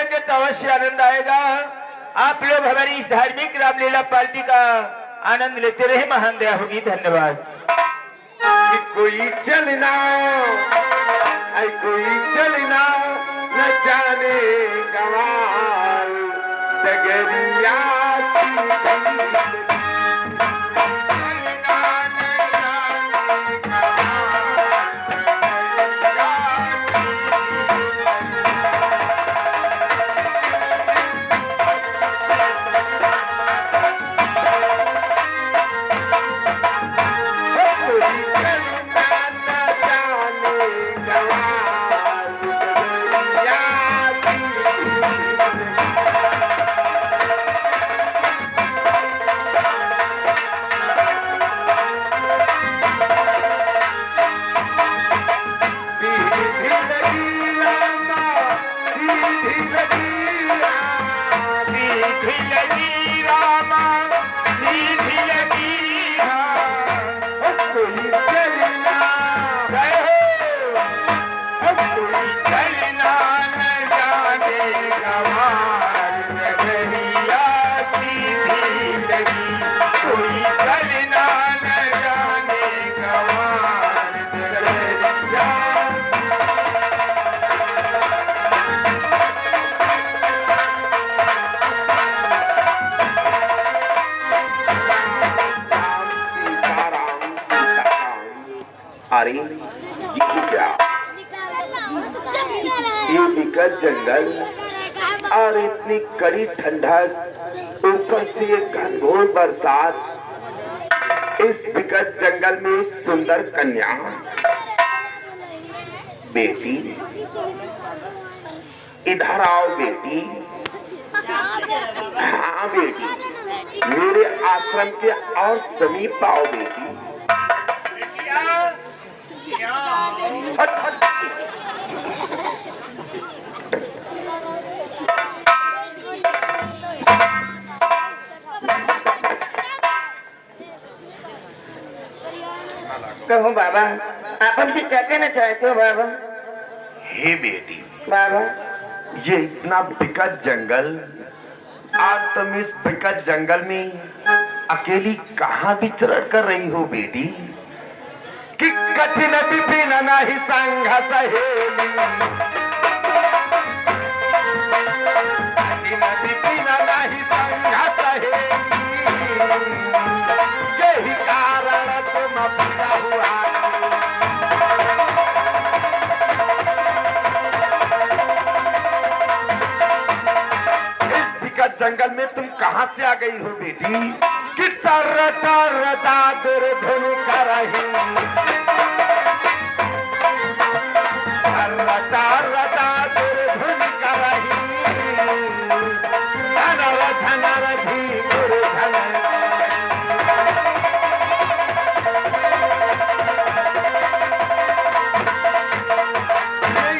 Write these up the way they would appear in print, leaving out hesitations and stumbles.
सुनेंगे तो अवश्य आनंद आएगा। आप लोग हमारी इस धार्मिक रामलीला पार्टी का आनंद लेते रहे, महान दया होगी। धन्यवाद। कि कोई चलना कोई चलना न जाने गवाल डगरिया अरे ये क्या, ये विकट जंगल और इतनी कड़ी ठंडक, ऊपर से घनघोर बरसात। इस विकट जंगल में एक सुंदर कन्या। बेटी इधर आओ बेटी। हाँ बेटी, मेरे आश्रम के और समीप आओ बेटी। कहो बाबा, आप हमसे क्या कहना चाहते हो बाबा? हे बेटी बाबा, ये इतना विकट जंगल और तुम इस विकट जंगल में अकेली कहाँ विचरण कर रही हो बेटी? कि कठिन विपिन नहीं संग सहेली, कठिन विपिन नहीं संग सहेली, यही कारण तुम पीड़ा हुआ। इस विकट जंगल में तुम कहाँ से आ गई हो बेटी? कि टर टर दादर धुन कर रही,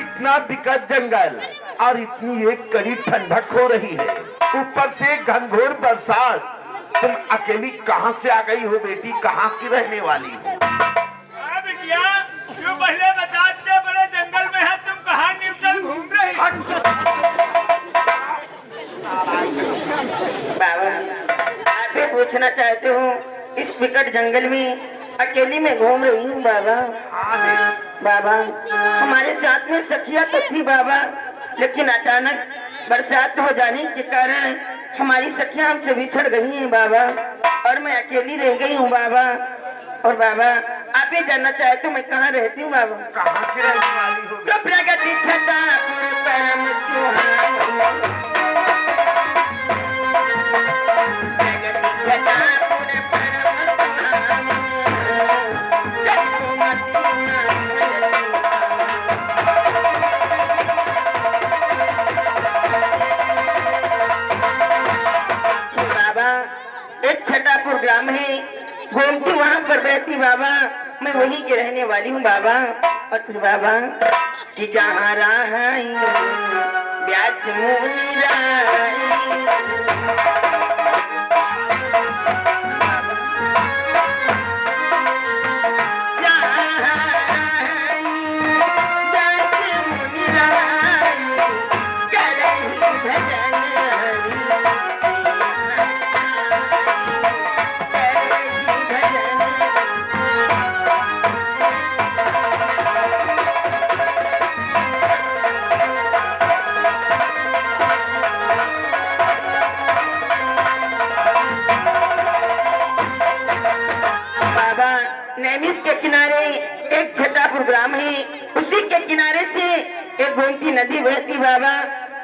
इतना विकट जंगल और इतनी एक कड़ी ठंडक हो रही है, ऊपर से घनघोर बरसात। तुम अकेली कहाँ से आ गई हो बेटी? कहाँ की रहने वाली हो? क्यों पहले बता दे, बड़े जंगल में है, तुम कहाँ निर्जल घूम रही? बाबा, आप ये पूछना चाहते हो इस विकट जंगल में अकेली में घूम रही हूँ बाबा? बाबा, हमारे साथ में सखिया तो थी बाबा, लेकिन अचानक बरसात हो जाने के कारण हमारी सखियां हमसे बिछड़ गई हैं बाबा, और मैं अकेली रह गई हूँ बाबा। और बाबा, आप ये जानना चाहते हो मैं कहाँ रहती हूँ बाबा? कहाँ की रहने वाली हो? तो प्रगति छतापुर परम सुहानी, प्रगति छतापुर परम सुहानी, बाबा, एक छतापुर ग्राम है, घूमती वहाँ पर बहती बाबा, मैं वहीं के रहने वाली हूँ बाबा। और फिर बाबा कि जहाँ राही व्यास मुनि राही, जहाँ राही व्यास मुनि राही, करही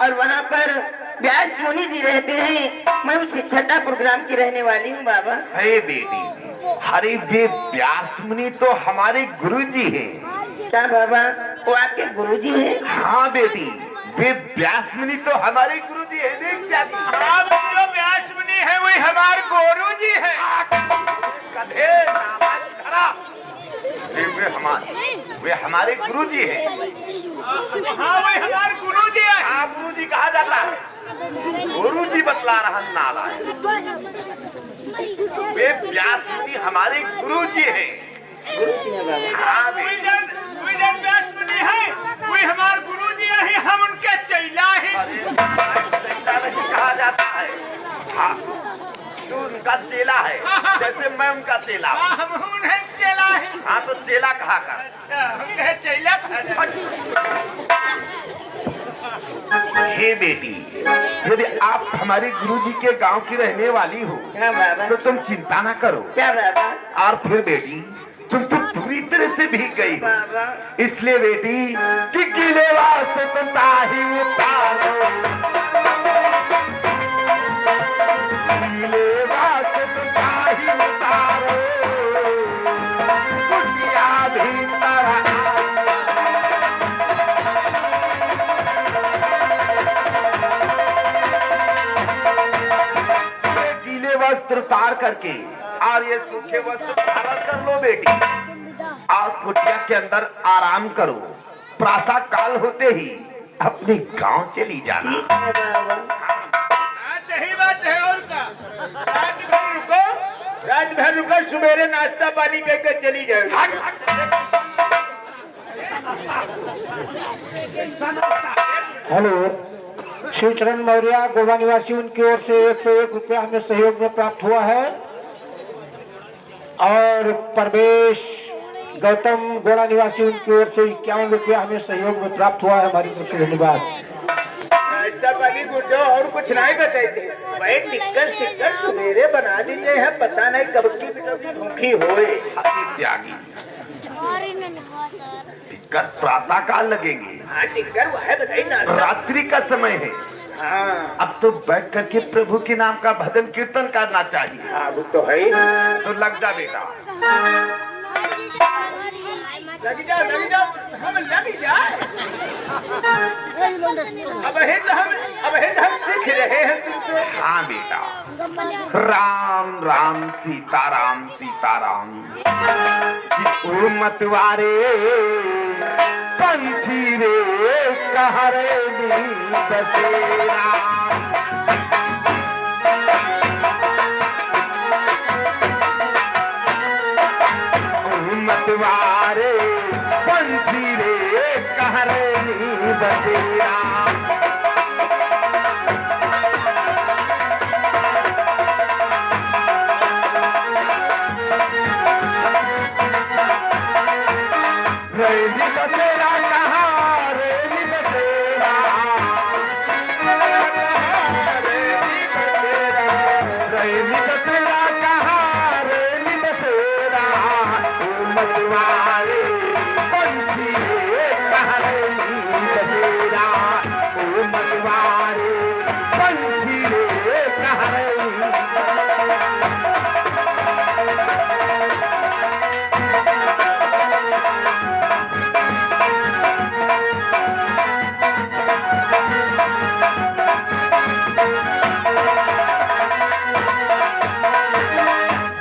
और वहाँ पर व्यास मुनि जी रहते हैं। मैं उस छठा प्रोग्राम की रहने वाली हूँ बाबा। अरे बेटी, अरे वे व्यास मुनि तो हमारे गुरुजी हैं। क्या बाबा, वो आपके गुरुजी हैं? हाँ बेटी, वे व्यास मुनि तो हमारे गुरुजी हैं। देख क्या आप जो व्यास मुनि है वही हमारे गुरुजी है। कधे नामाज धरा। वे हमारे गुरुजी हैं। हाँ वही हमारे गुरुजी है। हाँ गुरुजी कहा जाता है, गुरुजी बतला रहा नाला है। वे व्यास मुनि हमारे गुरुजी हैं। गुरुजी हैं बाबा। हाँ वही बेटी, जन व्यास मुनि है वही हमारे गुरुजी है, हम उनके चेला हैं। चेला नहीं कहा जाता है। हाँ, तू उनका चेला है, जैसे मैं उनका चेला हूँ। हम उन्हें चेला है। हाँ तो चेला कहा कर। अच्छा, हम कहे चेला कहा जाए। हे बेटी, यदि आप हमारे गुरुजी के गांव की रहने वाली हो हाँ बाबा। तो तुम चिंता ना करो। क्या बाबा? और फिर बेटी, तुम तो पूरी तरह से भीग गई हो। बाबा इसलिए बेटी कि गीले वास्ते तुम ताही उतारो, गीले वास्ते तुम ताही उतारो, कुटिया भीतर ये गीले वस्त्र उतार करके और ये सूखे वस्त्र धारण कर लो बेटी, और कुटिया के अंदर आराम करो। प्रातः काल होते ही अपने गांव चली जाना। है बाबा। हाँ, सही बात है। और का रात भर रुको, रात भर रुको, सुबेरे नाश्ता पानी करके चली जाएगी। हेलो, शिवचरण मौर्य गोवा निवासी, उनकी ओर से 101 रुपया हमें सहयोग में प्राप्त हुआ है। और परवेश गौतम गोड़ा निवासी, उनकी ओर से 51 रुपया हमें सहयोग में प्राप्त हुआ है। हमारी तरफ से धन्यवाद। नाश्ता पानी गुड्डो और कुछ नहीं बताते भाई। टिक्कर सिक्कर सुबेरे बना दीजिए हैं, पता नहीं कब की बिटोकी भूखी होए। अति त्यागी दिक्कत प्रातः काल लगेंगे। हाँ टिक्कर वह है, बताइए नाश्ता। रात्रि का समय है। हाँ अब तो बैठ करके प्रभु के नाम का भजन कीर्तन करना चाहिए। हाँ वो तो है ही। तो लग जा बेटा। लग जाओ, हम लग जाए। अब हम सीख रहे हैं तुमसे। हाँ बेटा, राम राम सीताराम सीताराम। ओ मतवारे पंछी रे कहरे नी बसेरा, ओ मतवारे पंछी रे कहरे नी बसेरा। रेली बसेरा कहाँ, रेली बसेरा, रेली बसेरा कहाँ, रेली बसेरा। ओ मतवारे पंछी रे कहाँ रेली बसेरा, ओ मतवारे पंछी रे कहाँ रेली।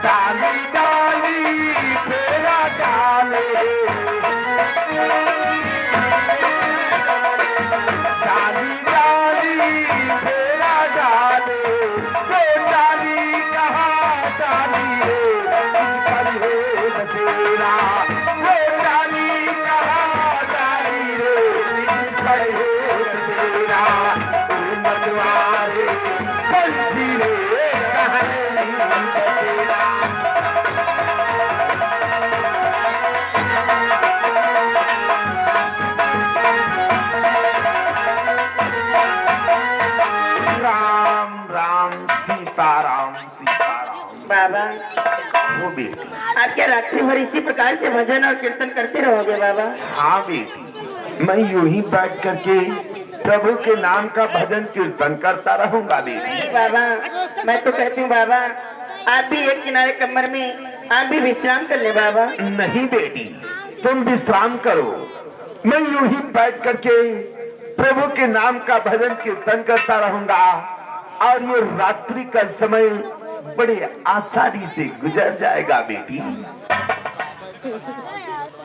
डाली डाली फेरा डाले, डाली डाली फेरा डाले। तो डाली कहाँ डाली रे किस पर है बसेरा, वो डाली कहाँ डाली रे किस पर है बसेरा। ओ मतवारे पंछी रे कहाँ नहीं बसेरा। राम राम सीताराम सीताराम। बाबा वो बेटी, आप क्या रात्रि भर इसी प्रकार से भजन और कीर्तन करते रहोगे बाबा? हाँ बेटी, मैं यूं ही बैठ करके प्रभु के नाम का भजन कीर्तन करता रहूंगा बेटी। बाबा मैं तो कहती हूँ बाबा आप भी एक किनारे कमर में आप भी विश्राम कर ले बाबा। नहीं बेटी, तुम विश्राम करो, मैं यूं ही बैठ करके प्रभु के नाम का भजन कीर्तन करता रहूंगा और ये रात्रि का समय बड़े आसानी से गुजर जाएगा बेटी।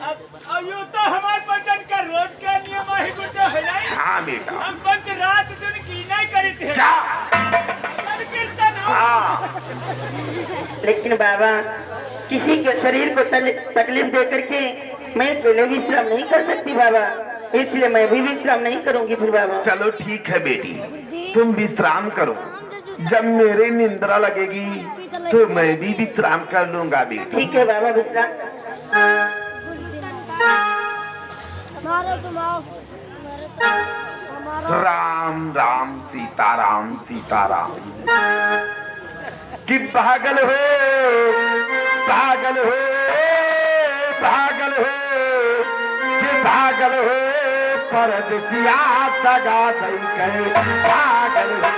अब यूं तो हमारे भजन का रोज का नियम ही गुड्डा है नहीं। हाँ बेटा। हम पंच रात दिन की नहीं करी थे। क्या? भजन कीर्तन हो। हाँ। लेकिन बाबा किसी के शरीर को तकलीफ दे करके मैं अकेले विश्राम नहीं कर सकती बाबा, इसलिए मैं भी विश्राम नहीं करूंगी फिर बाबा। चलो ठीक है बेटी, तुम विश्राम करो, जब मेरे निंद्रा लगेगी तो मैं भी विश्राम कर लूंगा बेटी। ठीक है बाबा विश्राम। राम राम सीताराम सीताराम। कि पागल हो पागल हो पागल हो कि पागल हो परदेसिया दगा दई के पागल हो।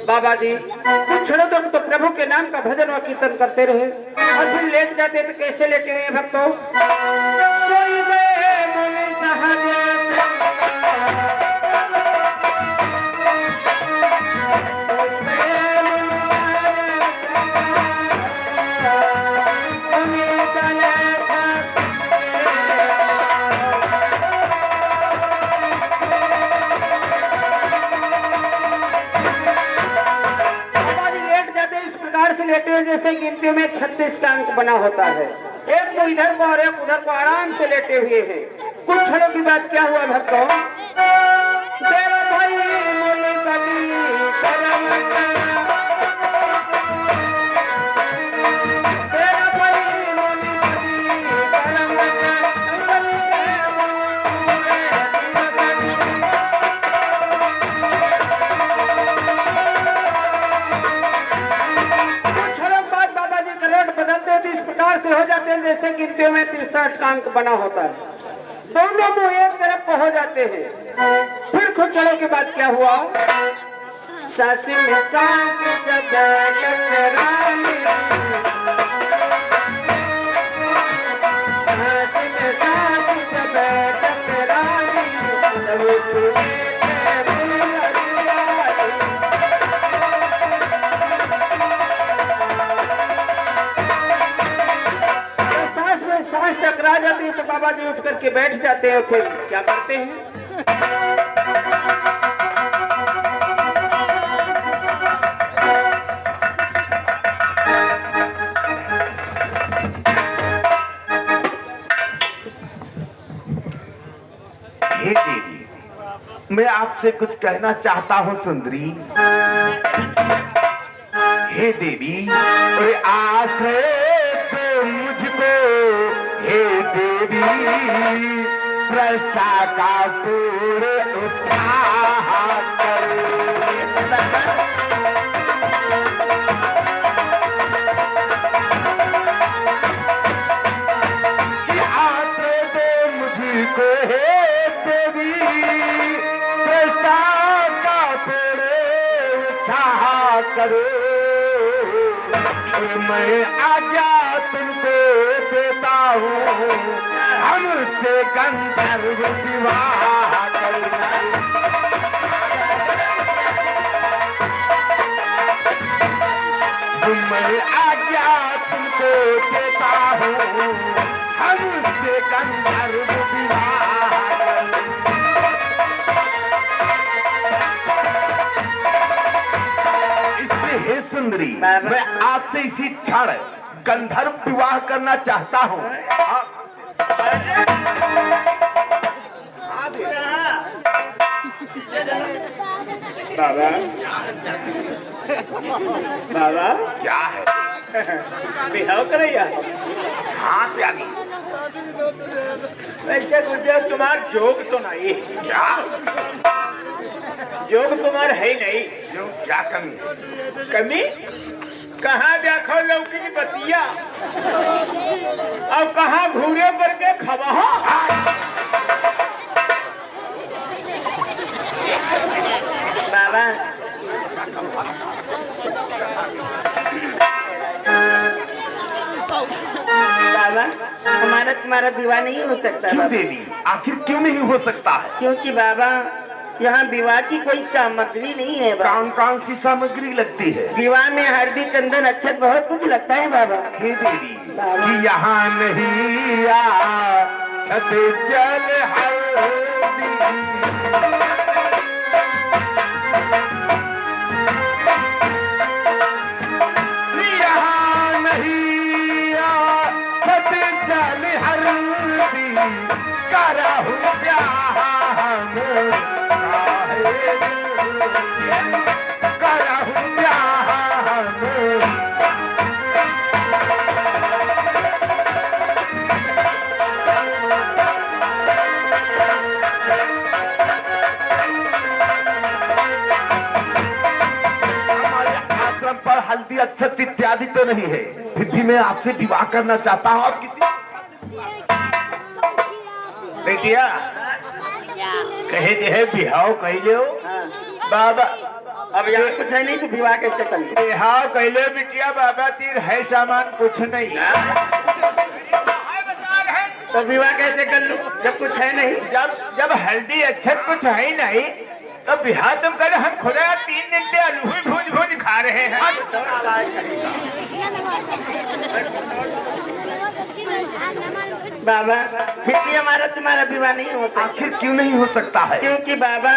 बाबा जी कुछ क्षणों तक तो प्रभु के नाम का भजन और कीर्तन करते रहे और फिर लेट जाते तो कैसे लेटे हुए भक्तों। सोई गए मुनि सहज लेटे हुए जैसे गिनती में 36 का अंक बना होता है। एक को इधर को और एक उधर को आराम से लेटे हुए हैं। कुछ क्षणों की बात क्या हुआ भक्तों। तेरा भाई मोले बली करम तेरा भाई मोले बली करम इस प्रकार से हो जाते हैं जैसे गिनतियों में 63 का अंक बना होता है। दोनों मुंह एक तरफ को हो जाते हैं। फिर कुछ क्षणों के बाद क्या हुआ। सास में सास जब टकराई सास में सास जब टकराई सांस टकरा जाती है तो बाबा जी उठ करके बैठ जाते हैं। फिर क्या करते हैं। हे देवी, मैं आपसे कुछ कहना चाहता हूँ सुंदरी। हे देवी, अरे आश्रय तो मुझको हे देवी सृष्टा का पूरे उत्साह करो। कि आश्रय दो मुझको हे श्रेष्ठता का पेड़े छाया करे। मैं आज्ञा तुमको देता हूँ, हमसे गंधर्व विवाह करना। मैं आज्ञा तुमको देता हूँ, हमसे गंधर्व विवाह करना। इसलिए हे सुंदरी, मैं आपसे इसी क्षण गंधर्व विवाह करना चाहता हूँ। बाबा बाबा क्या है? बिहाव करैया हाँ त्यागी, ऐसे गुजर तुम्हार जोग तो नहीं, क्या जोग तुम्हार है नहीं। जो क्या कमी है? कमी कहाँ देखो लौकी की बतिया और कहाँ घूरे पर के खबहा। बाबा बाबा हमारा तुम्हारा विवाह नहीं हो सकता। क्यों बाबा देवी, आखिर क्यों नहीं हो सकता है? क्योंकि बाबा यहाँ विवाह की कोई सामग्री नहीं है बाबा। कौन कौन सी सामग्री लगती है? विवाह में हल्दी चंदन अक्षत बहुत कुछ लगता है बाबा। हे देवी, कि यहाँ नहीं आ छत जल हल्दी, यहाँ नहीं आ छत जल हल्दी, करहु ब्याहन काहे जल्दी, करहु ब्याहन। पर हल्दी अक्षत इत्यादि तो नहीं है, फिर भी मैं आपसे विवाह करना चाहता हूँ। और किसी बेटिया कहे दे है बिहाव कहले हो बाबा। अब यहाँ कुछ है नहीं तो विवाह कैसे कर लो? बिहाव कहले बिटिया बाबा तीर है सामान कुछ नहीं। तो विवाह कैसे कर लो जब कुछ है नहीं? जब हल्दी अक्षत कुछ है ही नहीं तो बिहार तुम करे। हम खुदा 3 दिन से अलूही भूज भूज खा रहे हैं। बाबा फिर भी हमारा तुम्हारा विवाह नहीं हो सकता। आखिर क्यों नहीं हो सकता है? क्योंकि बाबा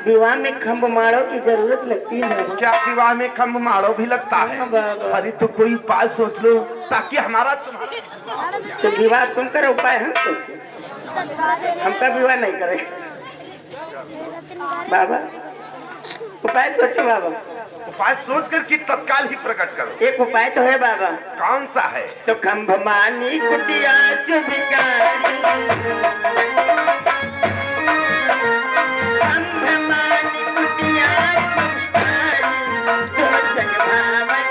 विवाह में खम्भ माड़ों की जरूरत लगती है। क्या विवाह में खम्भ माड़ो भी लगता है? हाँ बाबा। अरे तो कोई उपाय सोच लो ताकि हमारा तुम्हारा। तो विवाह तुम करो, उपाय हम सोचे। हमका विवाह नहीं करे बाबा, उपाय सोचो बाबा। उपाय सोच कर कि तत्काल ही प्रकट करो। एक उपाय तो है बाबा। कौन सा है? तो खम्भ मानी कुटिया शुभिकारी, खम्भ मानी कुटिया शुभिकारी, तुम सगभावन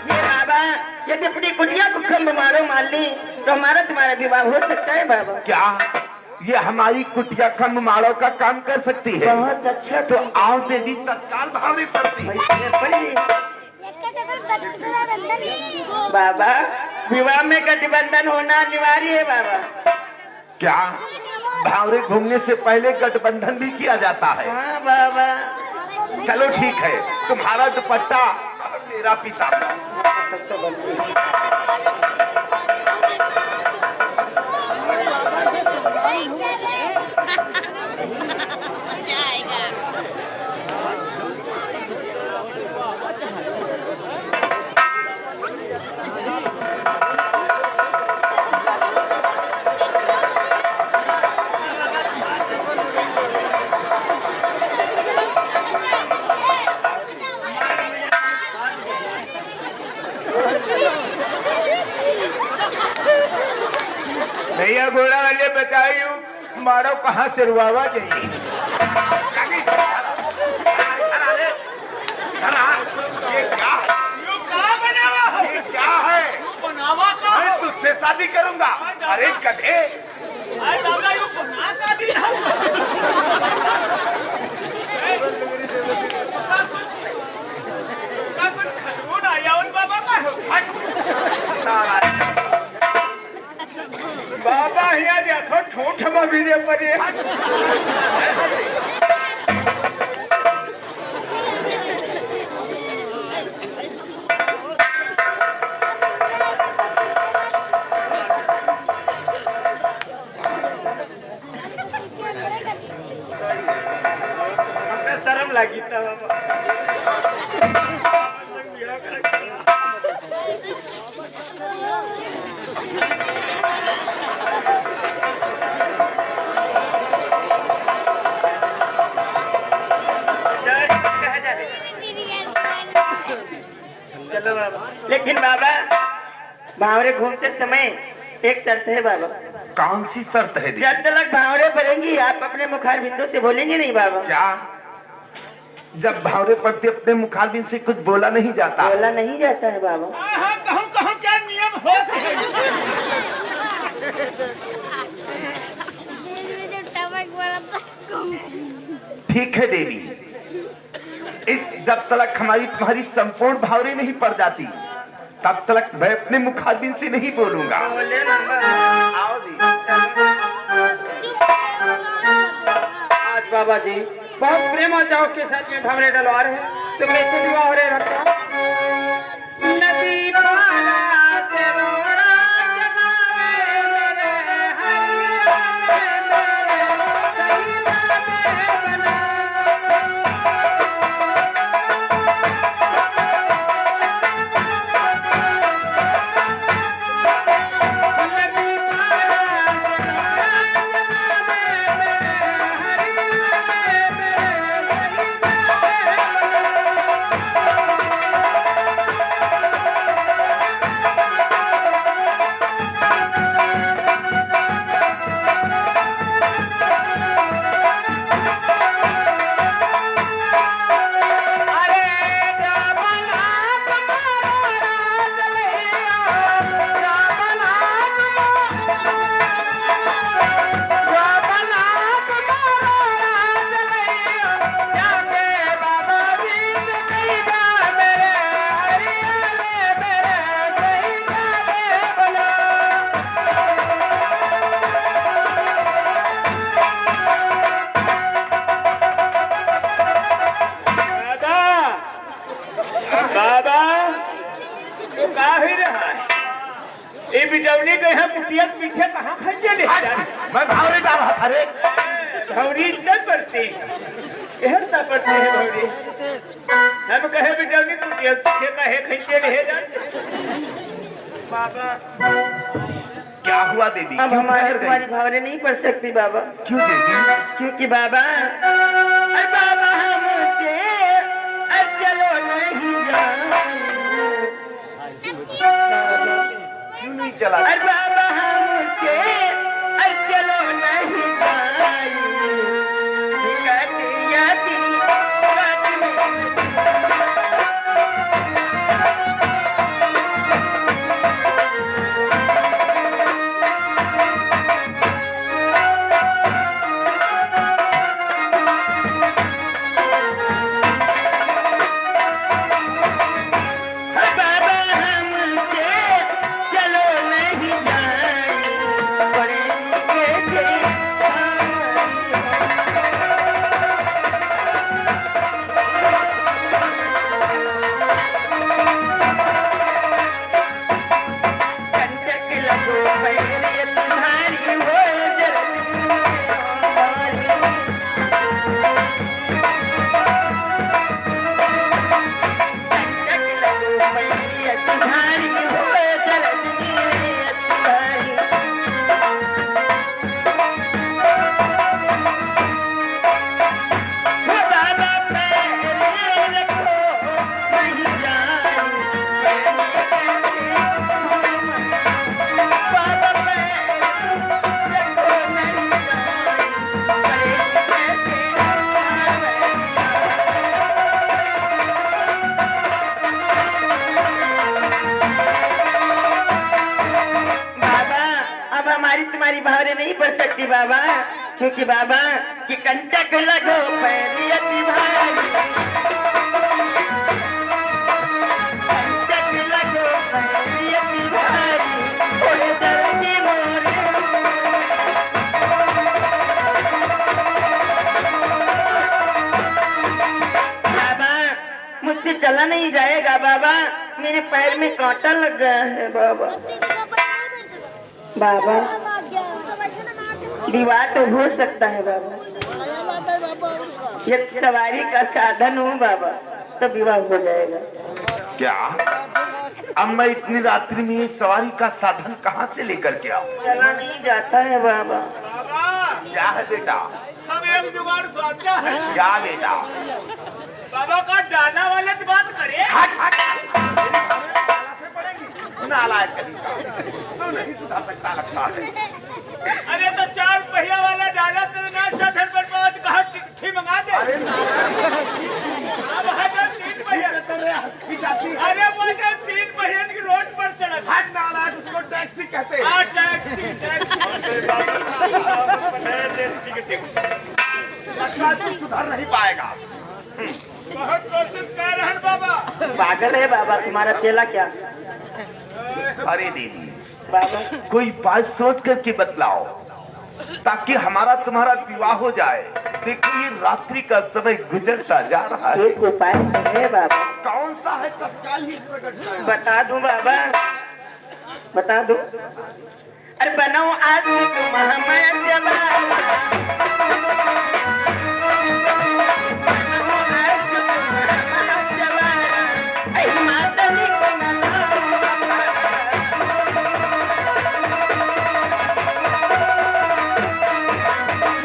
ये बाबा, यदि अपनी कुटिया को खम्भ मारो मान ली तो हमारा तुम्हारा विवाह हो सकता है बाबा। क्या ये हमारी कुटिया खम्भ माड़ो का काम कर सकती है? बहुत अच्छा। तो आओ देवी, तत्काल भाव में पड़ती है। बाबा विवाह में गठबंधन होना अनिवार्य है बाबा। क्या भावरे घूमने से पहले गठबंधन भी किया जाता है? हाँ बाबा। चलो ठीक है, तुम्हारा दुपट्टा मेरा पिता। भैया घोड़ा वाले बताइयो मारो कहाँ से रुआवा जाइए। ये क्या शादी करूंगा। अरे गधे, आज दादा यू बना का दी का कुछ खुशबू ना आया उन बाबा का बाबा हिया देखो ठूठ में भी दे पड़े शर्म लगी था बाबा चलो बाबा। लेकिन बाबा भावरे घूमते समय एक शर्त है बाबा। कौन सी शर्त है? जब तक भावरे भरेंगी आप अपने मुखार बिंदु से बोलेंगे नहीं बाबा। क्या? जब भावरे पड़ते अपने मुखारबिन से कुछ बोला नहीं जाता? बोला नहीं जाता है बाबा। कहूँ कहूँ क्या नियम हो ठीक है देवी, जब तक हमारी तुम्हारी संपूर्ण भावरे नहीं पड़ जाती तब तक मैं अपने मुखारबिन से नहीं बोलूंगा। आओ दी। आज बाबा जी बहुत प्रेम और चाव के साथ में भावरे डलवा रहे हैं, तो कैसे विवाह हो रहे रखा? नदी पारा से रोड़ा जमावे रे हरिया मेरे सैया में बना। ये बिटौनी के यहाँ कुटिया पीछे कहाँ खंजे ले मैं भावरे डाल रहा था रे। धौरी इतना पड़ती यह ना पड़ती है धौरी। हम कहे बिटौनी कुटिया पीछे कहे खंजे ले जा बाबा। क्या हुआ देवी? अब क्यों हमारी ठहर तुम्हारी गई? भावरे नहीं पड़ सकती बाबा। क्यों देवी? क्योंकि बाबा अरे बाबा हमसे चलो नहीं क्यों नहीं चला? अरे बाबा हमसे चलो नहीं जाए बाबा हमसे चलो नहीं जाए तुम्हारी भावरे नहीं पड़ सकती बाबा, क्योंकि बाबा कि कंटक लगो पैरियती भाई, कंटक लगो पैरियती भाई, ओए दर्दी मोरे। बाबा मुझसे चला नहीं जाएगा बाबा, मेरे पैर में कांटा लग गया है बाबा। बाबा विवाह तो हो सकता है बाबा, ये सवारी का साधन हूँ बाबा, तो विवाह हो जाएगा। क्या अब मैं इतनी रात्रि में सवारी का साधन कहाँ से लेकर के आऊँ? चला नहीं जाता है बाबा। बाबा क्या है बेटा? हम एक जुगाड़ सोचा है। क्या बेटा? बाबा का डाला वाले से बात करे। नालायक कहीं का, तू नहीं सुधार सकता लगता है। अरे तो 4 पहिया वाला डाला तेरे ना साधन पर बात कहा चिट्ठी मंगा दे। अब है जो 3 पहिया। अरे वो जो 3 पहिया की रोड पर चला। हट नालायक, उसको टैक्सी कहते हैं। हाँ टैक्सी लगता है तू सुधर नहीं पाएगा। बहुत कोशिश कर रहे हैं बाबा। पागल है बाबा तुम्हारा चेला क्या? अरे दीदी बाबा कोई बात सोच करके बतलाओ ताकि हमारा तुम्हारा विवाह हो जाए। देखो ये रात्रि का समय गुजरता जा रहा है। एक उपाय तो है बाबा। कौन सा है? तत्काल ही प्रकट करें। बता दूं बाबा, बता दो। अरे बनाओ आज तुम हमारा जमाना, बनाओ आज तुम हमारा जमाना, ऐ माता नी को ना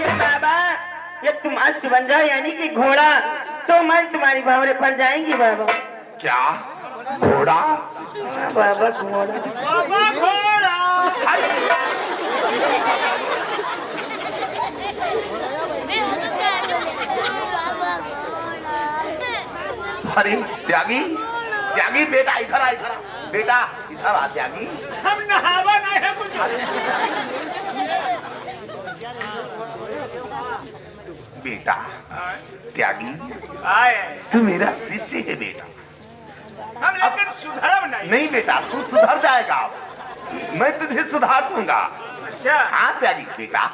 ये बाबा, ये तुम आज बन जाओ यानी कि घोड़ा, तो मैं तुम्हारी भावरे पर जाएंगी बाबा। क्या घोड़ा? बाबा घोड़ा। बाबा घोड़ा। अरे त्यागी, त्यागी बेटा इधर आ, इधर आ। बेटा इधर आ त्यागी। हम नहावा नहीं है कुछ। बेटा त्यागी आए तू मेरा शिष्य है बेटा। हम लेकिन सुधरब नहीं। नहीं बेटा तू सुधर जाएगा, मैं तुझे सुधार दूंगा। अच्छा हाँ त्यागी बेटा,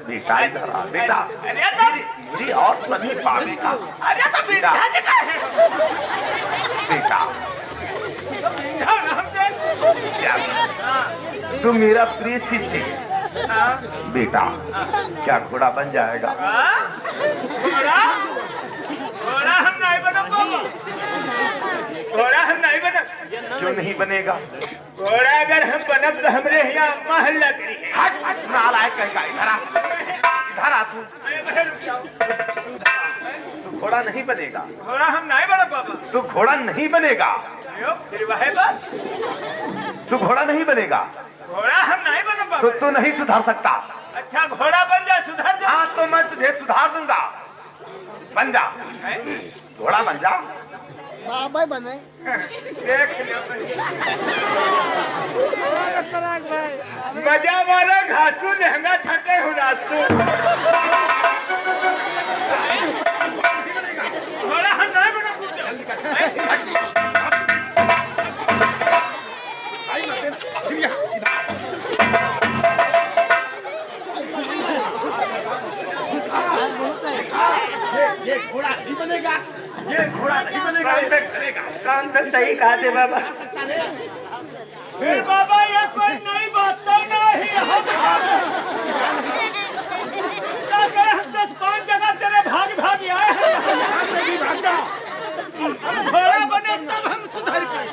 बेटा इधर आ बेटा। अरे तो मेरी और सभी पावे का। अरे तो बेटा बिना जगह है। बेटा ध्यान हम दे। त्यागी तू मेरा प्रिय शिष्य है बेटा। क्या घोड़ा बन जाएगा? घोड़ा घोड़ा हम नहीं बना बाबा, घोड़ा हम नहीं बना। क्यों नहीं बनेगा? घोड़ा अगर हम बनब तो हमरे यहाँ महल्ला करी है। हट हट नालायक कहेगा। इधर आ, इधर आ। तू घोड़ा नहीं बनेगा। घोड़ा हम नहीं बना बाबा। तू घोड़ा नहीं बनेगा। फिर वह बात, तू घोड़ा नहीं बनेगा घोड़ा हम नहीं बना तो बाबा। तू नहीं सुधर सकता। अच्छा घोड़ा बन जा, सुधर जा। हाँ तो मैं तुझे सुधार दूंगा। बन जा, घोड़ा बन जा। बाबा बने देख लियो मजा मारा घासू लहंगा छटे हुनासू। घोड़ा हम नहीं बना कुछ। ये घोड़ा नहीं बनेगा, ये घोड़ा नहीं बनेगा। काम तो सही कहा थे बाबा। फिर बाबा ये कोई नई बात तो नहीं है। हम 10-5 जगह तेरे भाग भाग आए हैं। हम घोड़ा बने तब हम सुधर पाए।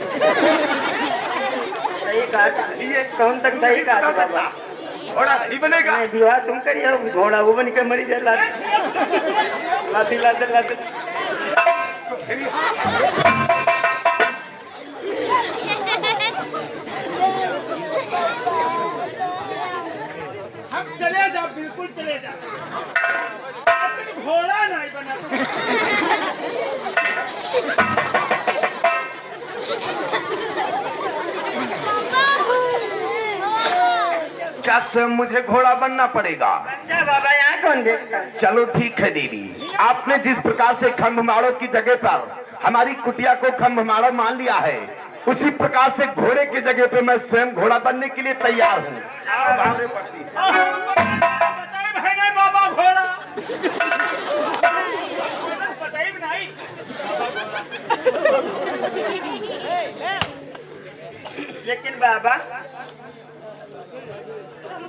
सही कहा था, ये कौन तक सही कहा था बाबा। घोड़ा नहीं बनेगा। मैं विवाह तुम करिए, घोड़ा वो बन के मरी जाए। लाती लाते लाते हम चले जाओ, बिल्कुल चले जाओ, लेकिन घोड़ा नहीं बना। क्या स्वयं मुझे घोड़ा बनना पड़ेगा? अच्छा बाबा, यहाँ कौन देखता है? चलो ठीक है देवी, आपने जिस प्रकार से खंभमाड़ों की जगह पर हमारी कुटिया को खंभमाड़ा मान लिया है, उसी प्रकार से घोड़े की जगह पे मैं स्वयं घोड़ा बनने के लिए तैयार हूँ। बताइए बाबा घोड़ा बताइए नहीं। लेकिन बाबा,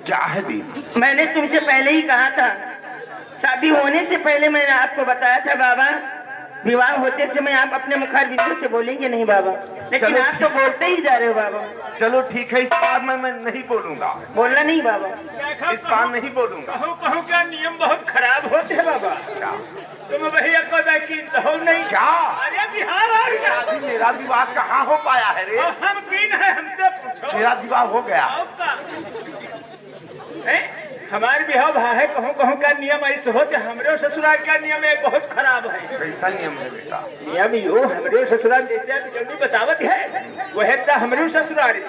क्या है देवी? मैंने तुमसे पहले ही कहा था, शादी होने से पहले मैंने आपको बताया था बाबा, विवाह होते समय आप अपने मुखार बिंदु से बोलेंगे नहीं बाबा, लेकिन चलो आप तो बोलते ही जा रहे हो बाबा। चलो ठीक है, इस बार मैं नहीं बोलूंगा। बोलना नहीं बाबा। इस बार नहीं बोलूंगा। कहूँ कहूँ क्या नियम बहुत खराब होते हैं बाबा। क्या? तुम भैया को की हो नहीं क्या? अरे बिहार आ गया। अभी मेरा विवाह कहाँ हो पाया है रे? और हम किन है, हमसे पूछो। मेरा विवाह हो गया। हमारे बिहाव है, कहूँ कहूँ का नियम ऐसे होते, हमरे ससुराल का नियम एक बहुत खराब है। कैसा नियम है बेटा? नियम यो हमरे ससुराल जैसे जल्दी बतावत है वह तो हमरे ससुराल।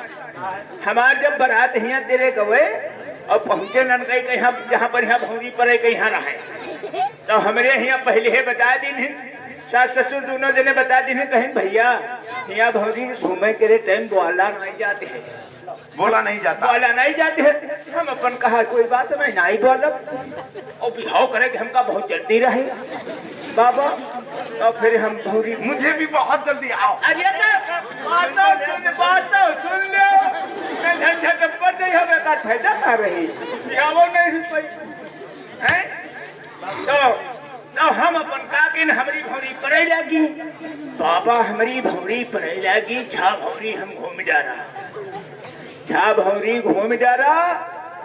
हमार जब बारात यहाँ तेरे गए और पहुँचे नन कहीं कहीं जहाँ पर यहाँ भौरी पर कहीं रहे, तो हमरे यहाँ पहले ही बता दिन है, सास ससुर दोनों जने बता दिन है, कहीं भैया यहाँ भौरी घूमे के टाइम बोला नहीं जाते है, बोला नहीं जाता। बोला नहीं जाते है। हम अपन कहा कोई बात नहीं बोलब और बिहाव करे कि हमका बहुत जल्दी रहे बाबा, और फिर हम भौरी मुझे भी बहुत जल्दी आओ। अरे बात सुन लो, मैं झंझट पर नहीं हो बेकार फायदा कर रही वो नहीं कोई है। तो हम अपन काकिन हमारी भौरी पड़े लगी बाबा, हमारी भौरी पड़े लगी, छा भौरी हम घूम जा रहा, छा भौरी घूम जा रहा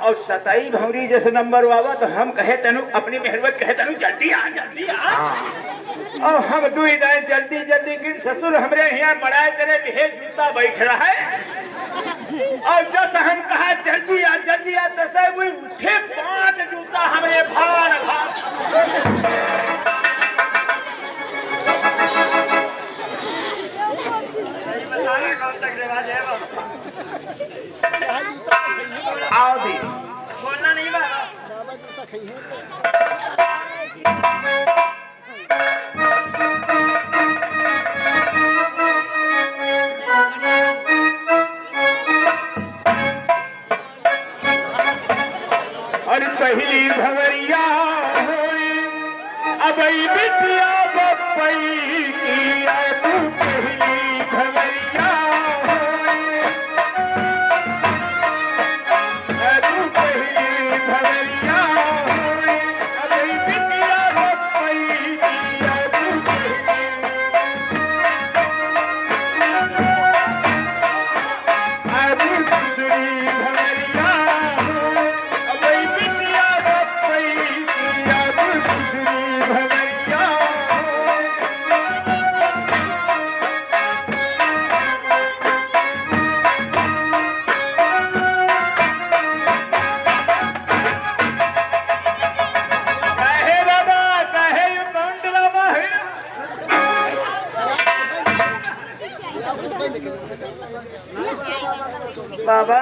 और सताई भौरी जैसे नंबर हुआ, तो हम कहे तनु अपनी मेहरबत कहे तनु जल्दी आ जल्दी आ। और हम दुई दाएं जल्दी जल्दी कि ससुर हमरे यहाँ बड़ाए तेरे लिए जूता बैठ रहा है, और जस हम कहा जल्दी आ तो सब वो उठे 5 जूता हमें भार आओ दी। बोलना नहीं बाबा। बाबा जूता खाइए। और पहली भवरिया होई अब बिटिया बपई की, तू पहली भवरिया होई, तू पहली भवरिया होई अब बिटिया बपई की, तू पहली दूसरी भवरिया होई अब बिटिया बपई की, दूसरी भवरिया कहे बाबा कहे कौन ड्रामा है। बाबा,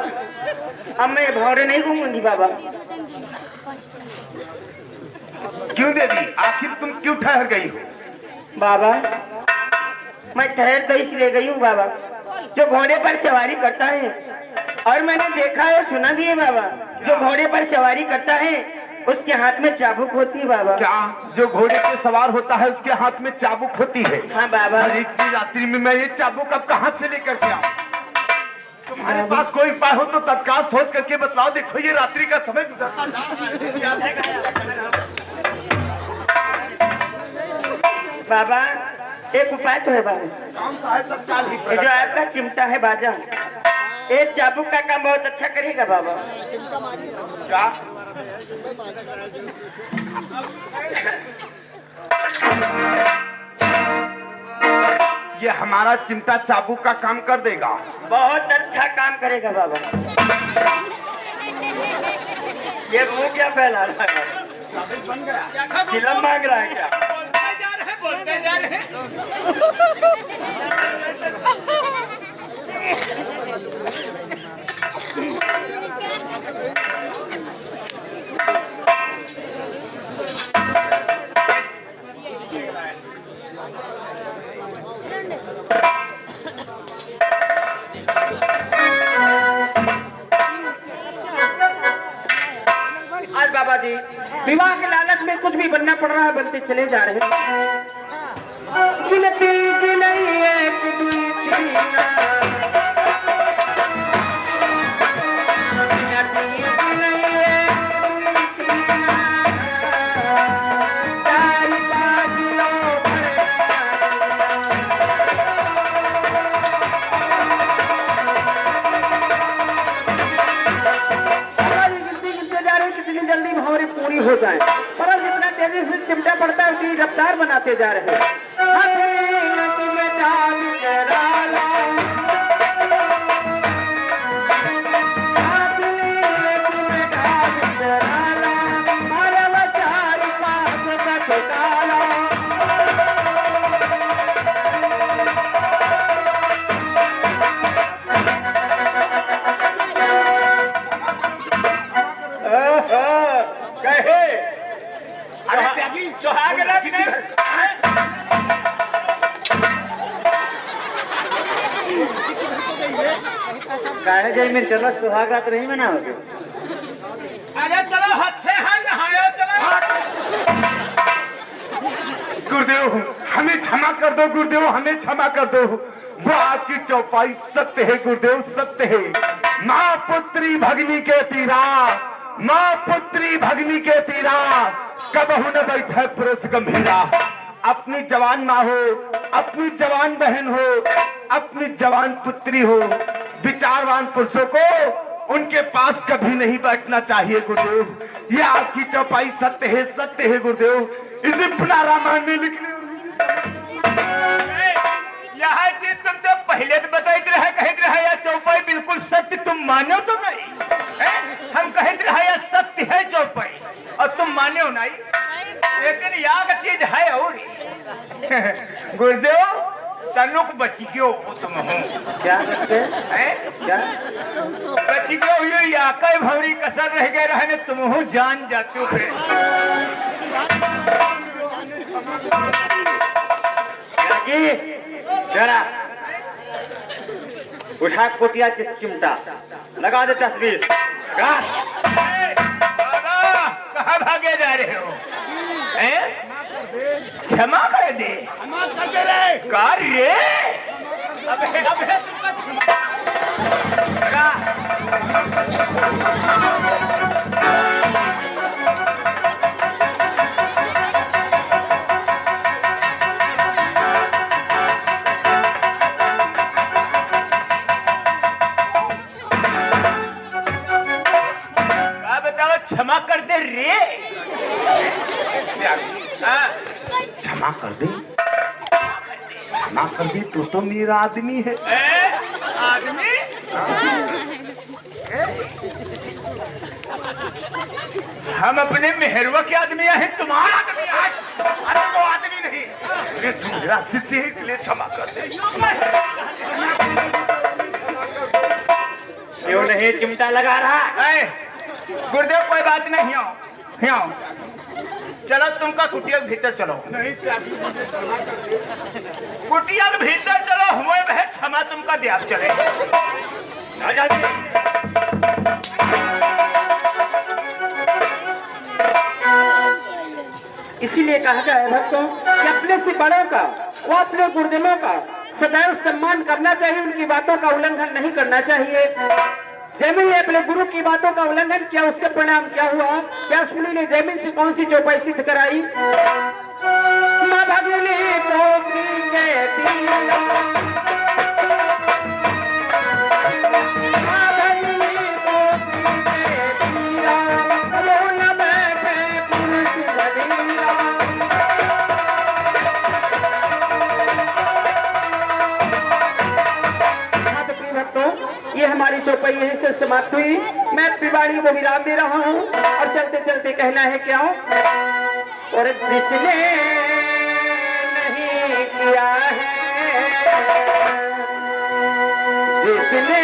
अब मैं भौरे नहीं घूमूंगी बाबा। क्यों देवी, आखिर तुम क्यों ठहर गई हो? बाबा, मैं ठहर तो इसलिए गई हूँ बाबा, जो घोड़े पर सवारी करता है, और मैंने देखा है सुना भी है बाबा, जो घोड़े पर सवारी करता है उसके हाथ में चाबुक होती है बाबा। क्या? जो घोड़े पे सवार होता है उसके हाथ में चाबुक होती है? हाँ बाबा। अरे इतनी रात्रि में मैं ये चाबुक अब कहाँ से लेकर के आऊं? तुम्हारे पास कोई उपाय हो तो तत्काल सोच करके बतलाओ। देखो ये रात्रि का समय गुजरता जा रहा है। बाबा, एक उपाय तो है बाबा, कौन सा है? तत्काल ही ये जो आपका चिमटा है बाजा, एक चाबुक का काम बहुत अच्छा करेगा बाबा। चिंता मारिए। क्या? बाजा का ये हमारा चिमटा चाबुक का काम कर देगा? बहुत अच्छा काम करेगा बाबा। ये मुंह क्या फैला रहा है? चिलम मांग रहा है क्या? बोलते जा रहे हैं। जी, विवाह के लालच में कुछ भी बनना पड़ रहा है, बनते चले जा रहे हैं। गिनती गिनई एक दुई तीना, गिनती गिनई एक दुई तीना, चार पाँच लो कितनी जल्दी भौरी पूरी हो जाए, पर जितना तेजी से चिमटा पड़ता है उसकी रफ्तार बनाते जा रहे हैं। सुहाग रात में काहे जाई में चलो सुहाग रात नहीं मनाओगे? अरे चलो हथे हैं नहाया चलो। गुरुदेव हमें क्षमा कर दो, गुरुदेव हमें क्षमा कर दो। वो आपकी चौपाई सत्य है गुरुदेव, सत्य है। माँ पुत्री भगनी के तीरा, माँ पुत्री भगनी के तीरा, कबहू न बैठे पुरुष गंभीरा। अपनी जवान माँ हो, अपनी जवान बहन हो, अपनी जवान पुत्री हो, विचारवान पुरुषों को उनके पास कभी नहीं बैठना चाहिए गुरुदेव। ये आपकी चौपाई सत्य है, सत्य है गुरुदेव। इसे पुनः रामायण में लिखने यह चीज तुम तो पहले तो बताते रहे, कहते रहे यह चौपाई बिल्कुल सत्य, तुम मानो तो नहीं है? हम कहते रहे यह सत्य है चौपाई और तुम माने हो नहीं, लेकिन यहाँ का चीज है और गुरुदेव तनुक बची क्यों हो तुम हो क्या करते हैं? क्या बची क्यों हुई या कई भौरी कसर रह गए रहने तुम हो जान जाते हो फिर। जरा उठा कोटिया चिमटा लगा दे तस्वीर। कहाँ भागे जा रहे हो? क्षमा कर दे कार्य। क्षमा कर दे रे। क्षमा कर दे, क्षमा कर दे, तो मेरा आदमी है। आदमी हम अपने मेहरवा के आदमी हैं, तुम्हारा आदमी है। अरे वो आदमी नहीं, ये मेरा शिष्य है इसलिए क्षमा कर दे। क्यों नहीं चिमटा लगा रहा? गुरुदेव कोई बात नहीं हो, चलो तुमका कुटिया के भीतर चलो। कुटिया के भीतर चलो, हुए वह क्षमा तुमका दिया चले। इसीलिए कहा गया है भक्तों कि अपने से बड़ों का व अपने गुरुजनों का सदैव सम्मान करना चाहिए, उनकी बातों का उल्लंघन नहीं करना चाहिए। जैमिन ने अपने गुरु की बातों का उल्लंघन किया, उसका परिणाम क्या हुआ? व्यास मुनि ने जैमिन से कौन सी चौपाई सिद्ध कराई? माँ भगनी पोत्री के तीरा, माँ भगनी पोत्री के तीरा, वो न बैठे पुरुष बलीरा। ये हमारी चौपाई यहीं से समाप्त हुई। मैं पिवाड़ी को विराम दे रहा हूँ और चलते चलते कहना है क्या? और जिसने नहीं किया है, जिसने